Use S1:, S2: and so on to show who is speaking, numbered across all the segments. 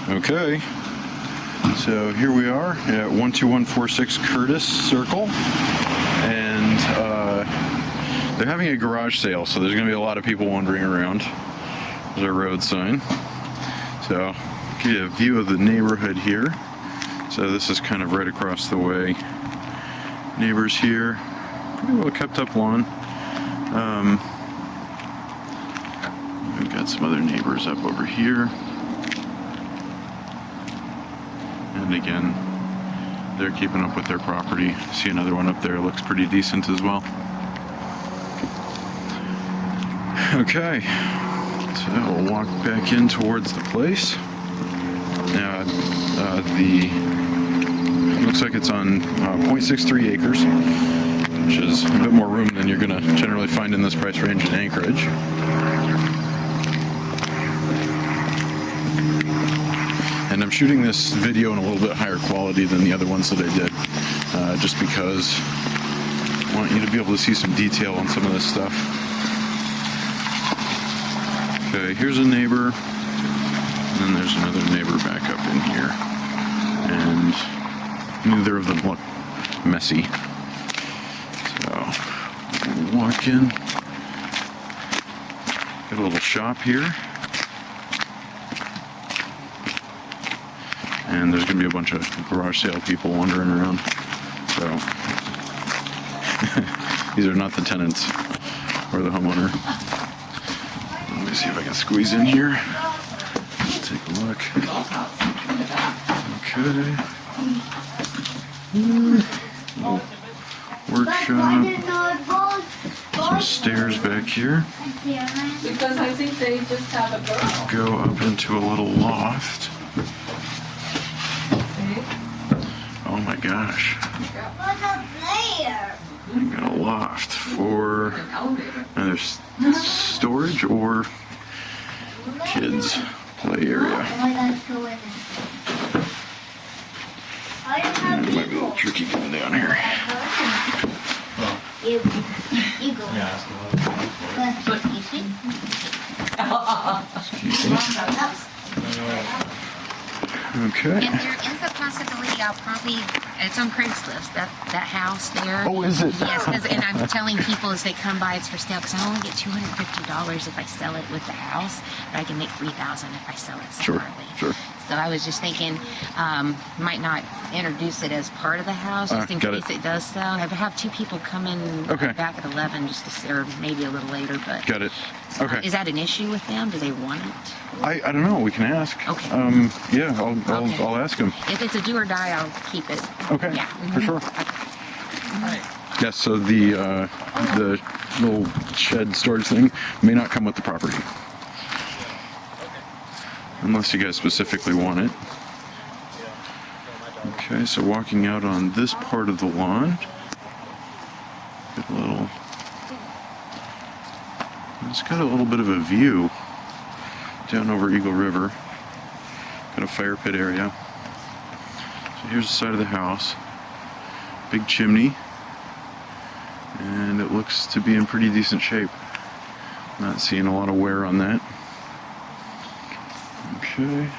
S1: Okay, so here we are at 12146 Curtis Circle, and they're having a garage sale, so there's going to be a lot of people wandering around. There's our road sign. So, get a view of the neighborhood here. So this is kind of right across the way. Neighbors here, pretty well kept up lawn. We've got some other neighbors up over here. And again, they're keeping up with their property. See another one up there, looks pretty decent as well. Okay, so we'll walk back in towards the place. Now, looks like it's on 0.63 acres, which is a bit more room than you're going to generally find in this price range in Anchorage. And I'm shooting this video in a little bit higher quality than the other ones that I did, just because I want you to be able to see some detail on some of this stuff. Okay, here's a neighbor, and then there's another neighbor back up in here, and neither of them look messy. So, we'll walk in, got a little shop here. And there's going to be a bunch of garage sale people wandering around. So, these are not the tenants or the homeowner. Let me see if I can squeeze in here. Take a look. Okay. Workshop. Some stairs back here.
S2: Because I think they just have a girl.
S1: Go up into a little loft. Oh my gosh. I got a loft for either storage or kids play area. It might be a little tricky going down here.
S3: You go.
S1: Excuse me. Okay.
S3: And there is a possibility I'll probably, it's on Craigslist, that house there.
S1: Oh, is it?
S3: Yes, and I'm telling people as they come by it's for sale, because I only get $250 if I sell it with the house, but I can make $3,000 if I sell it separately.
S1: Sure.
S3: So I was just thinking, might not introduce it as part of the house, just in case it does sell. I have two people come in back at 11 just to see, or maybe a little later, but.
S1: Got it. Okay.
S3: Is that an issue with them? Do they want it?
S1: I don't know. We can ask.
S3: Okay.
S1: Yeah, I'll ask them.
S3: If it's a do or die, I'll keep it.
S1: Okay.
S3: Yeah.
S1: For sure. Yes. So the little shed storage thing may not come with the property, unless you guys specifically want it. Okay. So walking out on this part of the lawn, get a little. It's got a little bit of a view down over Eagle River. Got a fire pit area. So here's the side of the house. Big chimney. And it looks to be in pretty decent shape. Not seeing a lot of wear on that. Okay.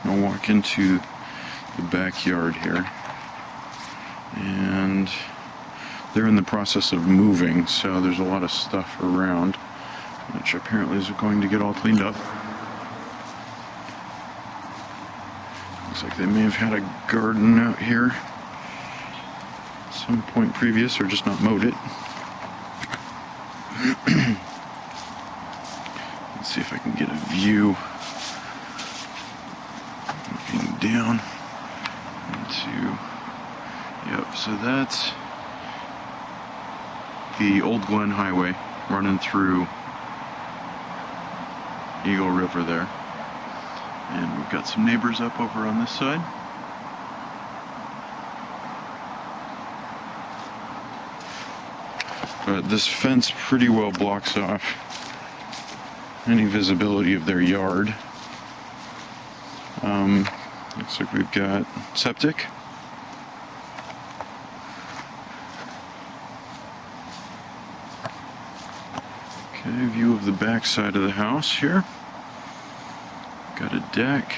S1: I'll walk into the backyard here. And they're in the process of moving, so there's a lot of stuff around, which apparently is going to get all cleaned up. Looks like they may have had a garden out here at some point previous, or just not mowed it. Let's see if I can get a view looking down into, yep, so that's the Old Glen Highway running through Eagle River there. And we've got some neighbors up over on this side. But this fence pretty well blocks off any visibility of their yard. Looks like we've got septic. Okay, view of the back side of the house here. Got a deck.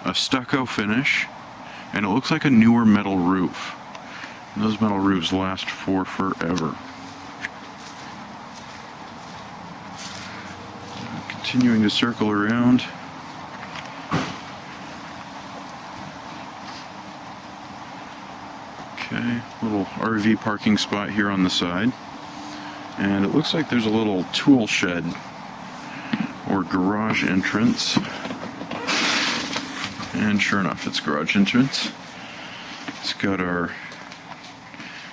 S1: a stucco finish, and it looks like a newer metal roof. And those metal roofs last for forever. Continuing to circle around. Okay, little RV parking spot here on the side. And it looks like there's a little tool shed or garage entrance. And sure enough, it's garage entrance. It's got our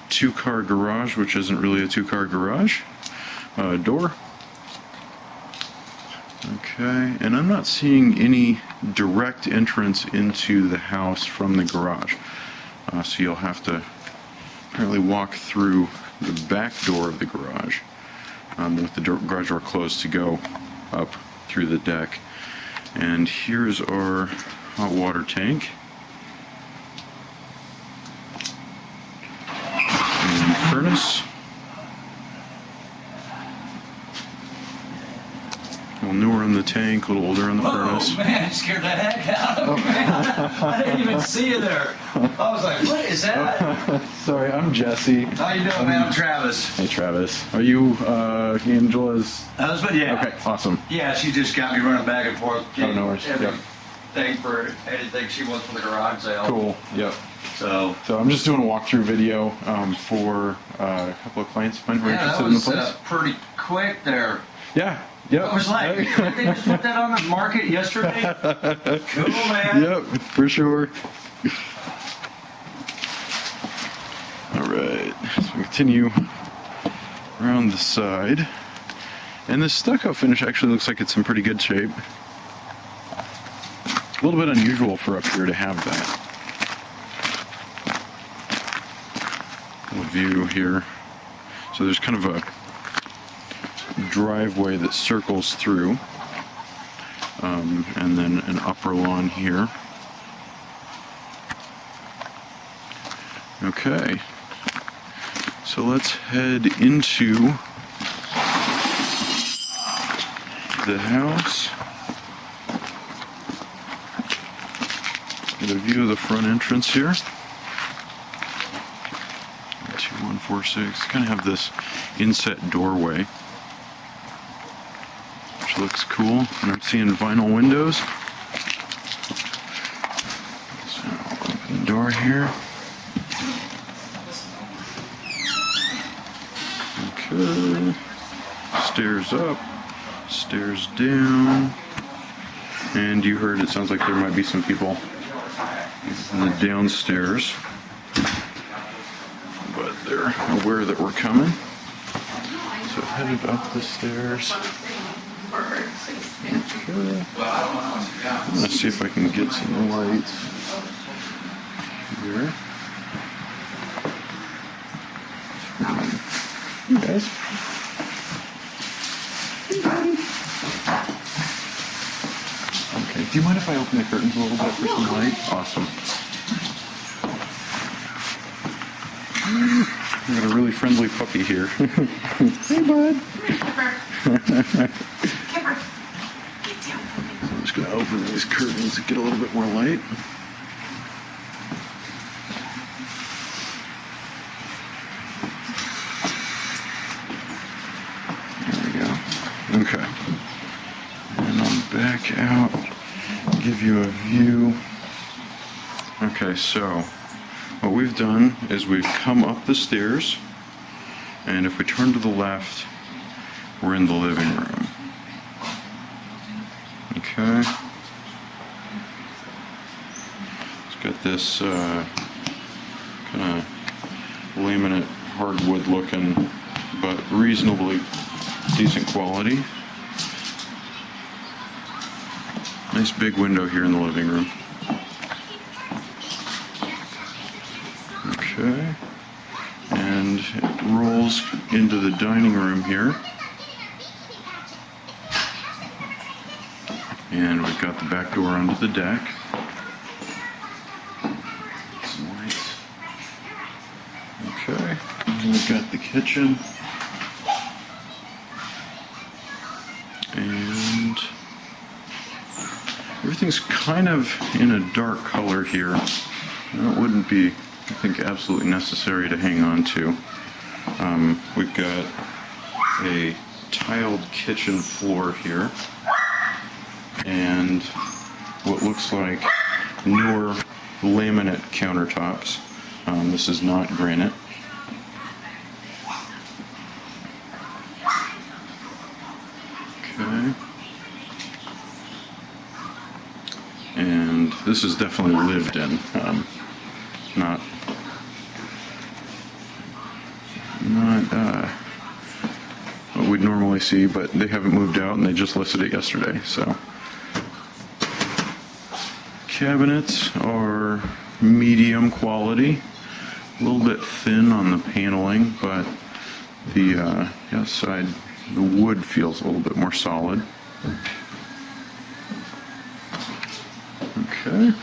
S1: 2-car garage, which isn't really a 2-car garage. Door. Okay, and I'm not seeing any direct entrance into the house from the garage. So you'll have to apparently walk through the back door of the garage with the garage door closed to go up through the deck. And here's our hot water tank. And furnace. A little newer on the tank, a little older on the furnace.
S4: Oh man, it scared the heck out of me. I didn't even see you there. I was like, what is that?
S1: Sorry, I'm Jesse.
S4: How you doing, man? I'm Travis.
S1: Hey, Travis. Are you Angela's
S4: Husband? Yeah.
S1: Okay, awesome.
S4: Yeah, she just got me running back and forth.
S1: Oh, no worries. Yep.
S4: Everything for anything she wants for the garage sale.
S1: Cool. Yep.
S4: So
S1: I'm just doing a walkthrough video for a couple of clients who are
S4: yeah,
S1: interested
S4: that
S1: in the
S4: was
S1: place.
S4: pretty quick there.
S1: Yeah. Yep.
S4: I was like, they just put that on the market yesterday? Cool, man.
S1: Yep, for sure. All right, so we continue around the side. And this stucco finish actually looks like it's in pretty good shape. It's a little bit unusual for up here to have that. The view here. So there's kind of a driveway that circles through, and then an upper lawn here. Okay, so let's head into the house. Get a view of the front entrance here. 2146. Kind of have this inset doorway, which looks cool. And I'm seeing vinyl windows. So open the door here. Okay. Stairs up, stairs down. And you heard it sounds like there might be some people in the downstairs, but they're aware that we're coming. So headed up the stairs. Okay. I'm gonna see if I can get some lights here. Hey guys. Okay, do you mind if I open the curtains a little bit for some light? Awesome. We've got a really friendly puppy here. Hey, bud. I'm just going to open these curtains to get a little bit more light. There we go. Okay. And I'm back out. Give you a view. Okay, so what we've done is we've come up the stairs, and if we turn to the left, we're in the living room. Okay. It's got this kind of laminate hardwood looking, but reasonably decent quality. Nice big window here in the living room. Okay, and it rolls into the dining room here. And we've got the back door onto the deck. Some lights. Okay, and we've got the kitchen. And everything's kind of in a dark color here. That wouldn't be, I think, absolutely necessary to hang on to. We've got a tiled kitchen floor here, and what looks like newer laminate countertops. This is not granite. Okay. And this is definitely lived in, not what we'd normally see, but they haven't moved out and they just listed it yesterday, so. Cabinets are medium quality, a little bit thin on the paneling, but the outside, the wood feels a little bit more solid. Okay,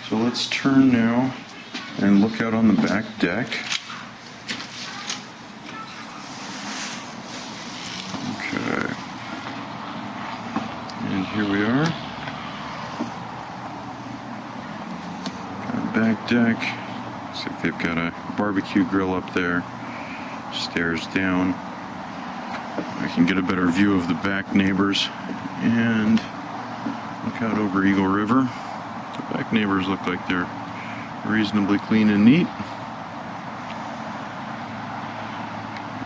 S1: so let's turn now and look out on the back deck. Okay, and here we are. Back deck. Looks like they've got a barbecue grill up there. Stairs down. I can get a better view of the back neighbors and look out over Eagle River. The back neighbors look like they're reasonably clean and neat.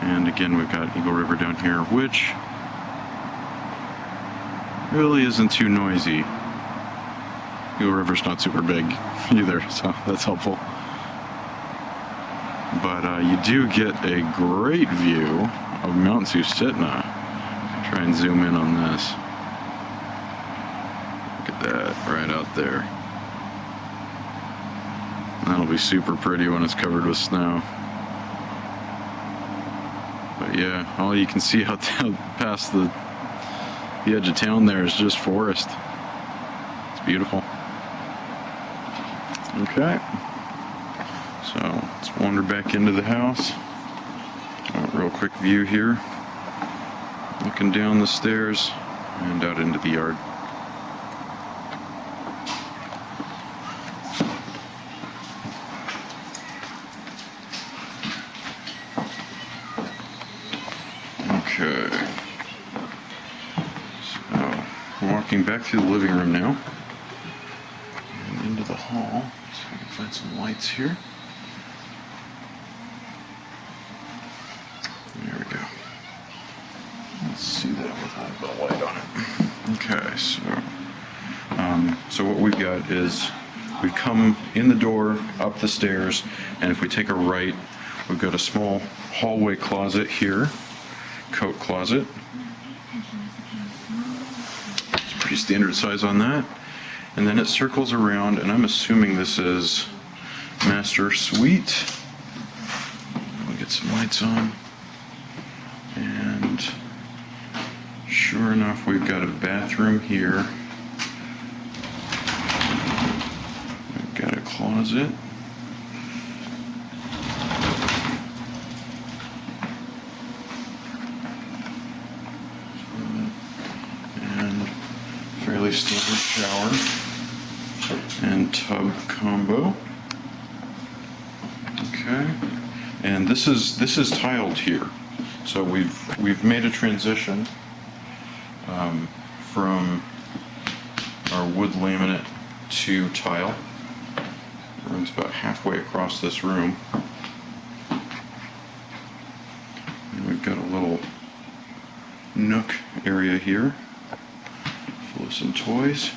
S1: And again, we've got Eagle River down here, which really isn't too noisy. Eagle River's not super big either, so that's helpful. But you do get a great view of Mount Susitna. Try and zoom in on this. Look at that, right out there. That'll be super pretty when it's covered with snow. But yeah, all you can see out past the edge of town there is just forest. It's beautiful. Okay, so let's wander back into the house. Real quick view here. Looking down the stairs and out into the yard. Okay, so walking back through the living room now and into the hall. So I can find some lights here. There we go. Let's see that with a little bit of light on it. Okay, so what we've got is we come in the door, up the stairs, and if we take a right, we've got a small hallway closet here, coat closet. It's pretty standard size on that. And then it circles around, and I'm assuming this is master suite. We'll get some lights on. And sure enough, we've got a bathroom here. We've got a closet. And fairly standard shower and tub combo. Okay, and this is tiled here, so we've made a transition from our wood laminate to tile. The room's about halfway across this room, and we've got a little nook area here full of some toys.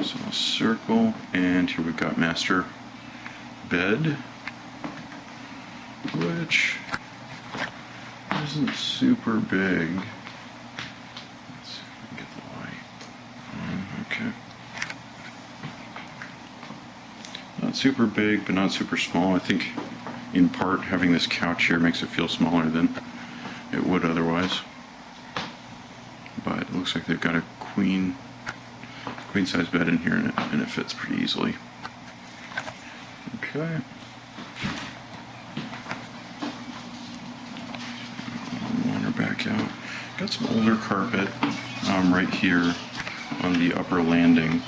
S1: So a circle, and here we've got master bed, which isn't super big. Let's see if we can get the light on. Okay. Not super big, but not super small. I think in part having this couch here makes it feel smaller than it would otherwise. But it looks like they've got a queen size bed in here, and it fits pretty easily. Okay. Wander back out. Got some older carpet right here on the upper landing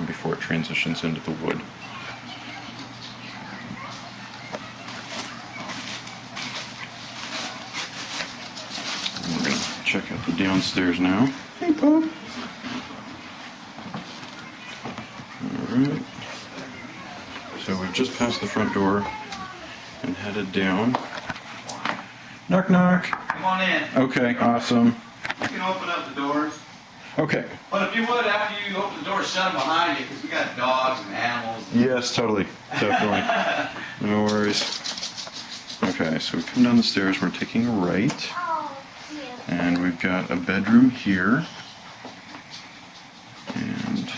S1: before it transitions into the wood. And we're going to check out the downstairs now. Hey, Pop. Alright. So we've just passed the front door and headed down. Knock, knock.
S4: Come on in.
S1: Okay, awesome.
S4: You can open up the doors.
S1: Okay.
S4: But if you would, after you open the door, shut them behind you, because we got dogs and animals.
S1: Yes, totally. Definitely. No worries. Okay, so we come down the stairs, we're taking a right. And we've got a bedroom here. And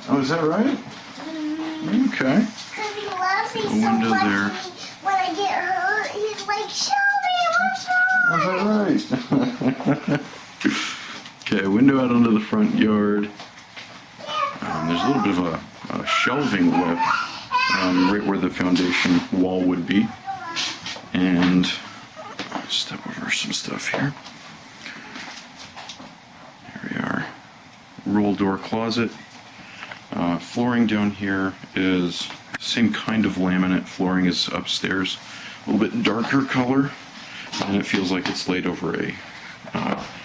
S1: oh, is that right? Okay.
S5: Because he loves me
S1: The
S5: so
S1: window
S5: much.
S1: there.
S5: When I get hurt, he's like, show me what's wrong.
S1: Is that right? Okay, window out onto the front yard. There's a little bit of a shelving lip right where the foundation wall would be. And step over some stuff here. Here we are. Roll door closet. Flooring down here is same kind of laminate flooring as upstairs. A little bit darker color. And it feels like it's laid over a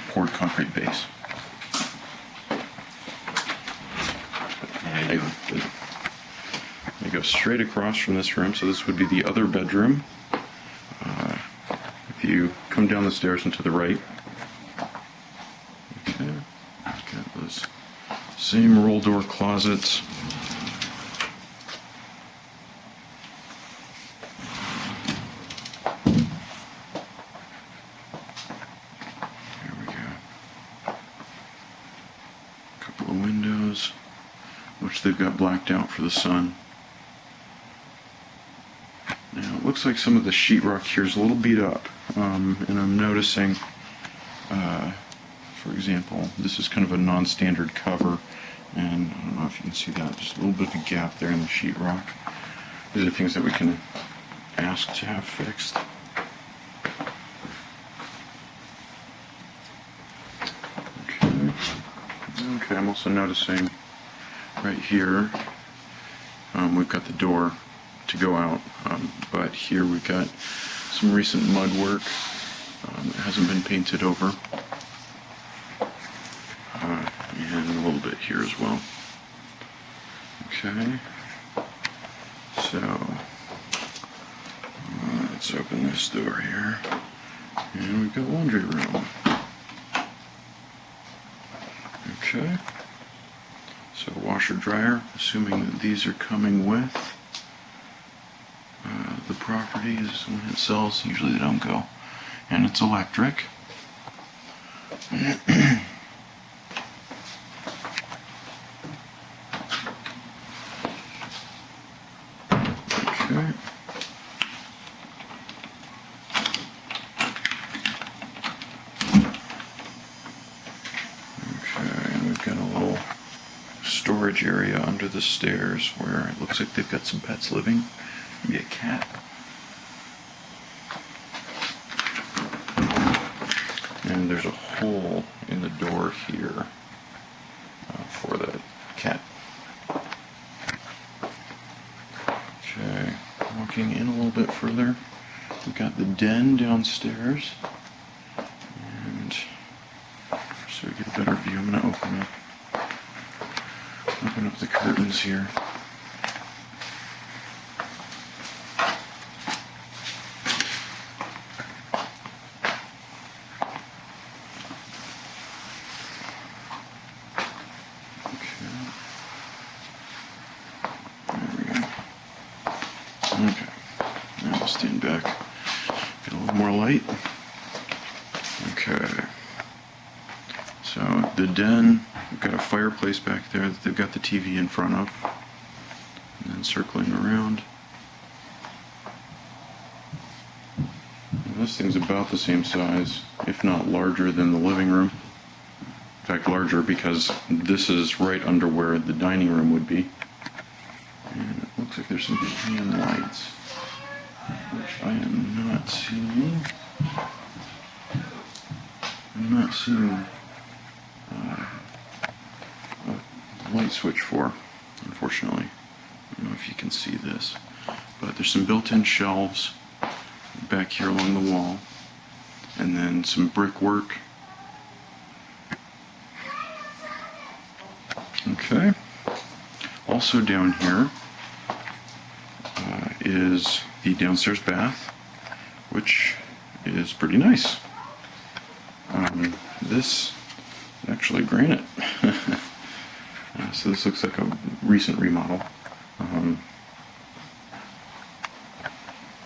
S1: poured concrete base. I go straight across from this room, so this would be the other bedroom. If you come down the stairs and to the right, okay, got those same roll door closets. There we go. Couple of windows, which they've got blacked out for the sun. Now, it looks like some of the sheetrock here is a little beat up, and I'm noticing, for example, this is kind of a non-standard cover, and I don't know if you can see that, just a little bit of a gap there in the sheetrock. These are things that we can ask to have fixed. Okay, I'm also noticing right here, we've got the door to go out, but here we've got some recent mud work that hasn't been painted over, and a little bit here as well. Okay, so let's open this door here, and we've got laundry room. Okay, so washer dryer, assuming that these are coming with the property is when it sells. Usually they don't go, and it's electric. Okay. Okay, and we've got a little storage area under the stairs where it looks like they've got some pets living. Maybe a cat. And there's a hole in the door here for the cat. Okay, walking in a little bit further, we've got the den downstairs. And so we get a better view, I'm going to open up the curtains here. Okay, now we'll stand back, get a little more light. Okay, so the den, we've got a fireplace back there that they've got the TV in front of, and then circling around. And this thing's about the same size, if not larger than the living room. In fact, larger because this is right under where the dining room would be. And it looks like there's some hand lights, which I am not seeing. I'm not seeing a light switch for, unfortunately. I don't know if you can see this, but there's some built-in shelves back here along the wall, and then some brickwork. Okay. Also down here is the downstairs bath, which is pretty nice. This is actually granite. So this looks like a recent remodel.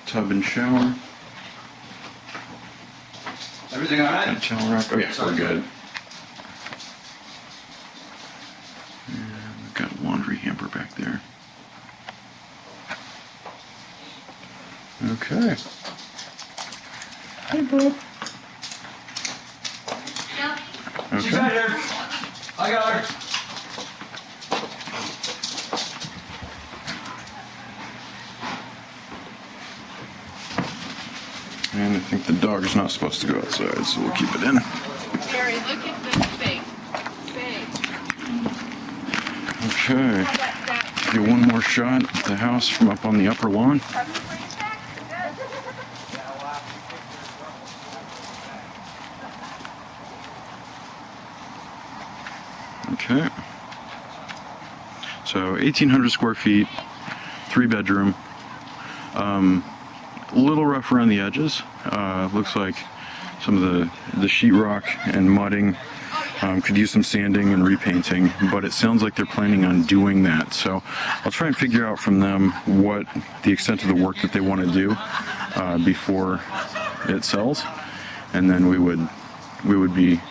S1: Tub and shower.
S4: Everything all right?
S1: Towel rack. Oh yeah, we're good. And we've got a laundry hamper back there. Okay. Hey, Bob.
S4: She's right here. I got her.
S1: And I think the dog is not supposed to go outside, so we'll keep it in.
S2: Gary, look at this face.
S1: Okay. Get one more shot at the house from up on the upper lawn. Okay. So 1,800 square feet, 3-bedroom. A little rough around the edges. Looks like some of the sheetrock and mudding could use some sanding and repainting, but it sounds like they're planning on doing that. So I'll try and figure out from them what the extent of the work that they want to do before it sells, and then we would be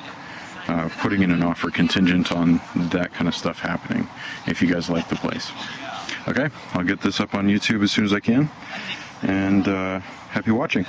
S1: putting in an offer contingent on that kind of stuff happening if you guys like the place. Okay, I'll get this up on YouTube as soon as I can, and happy watching.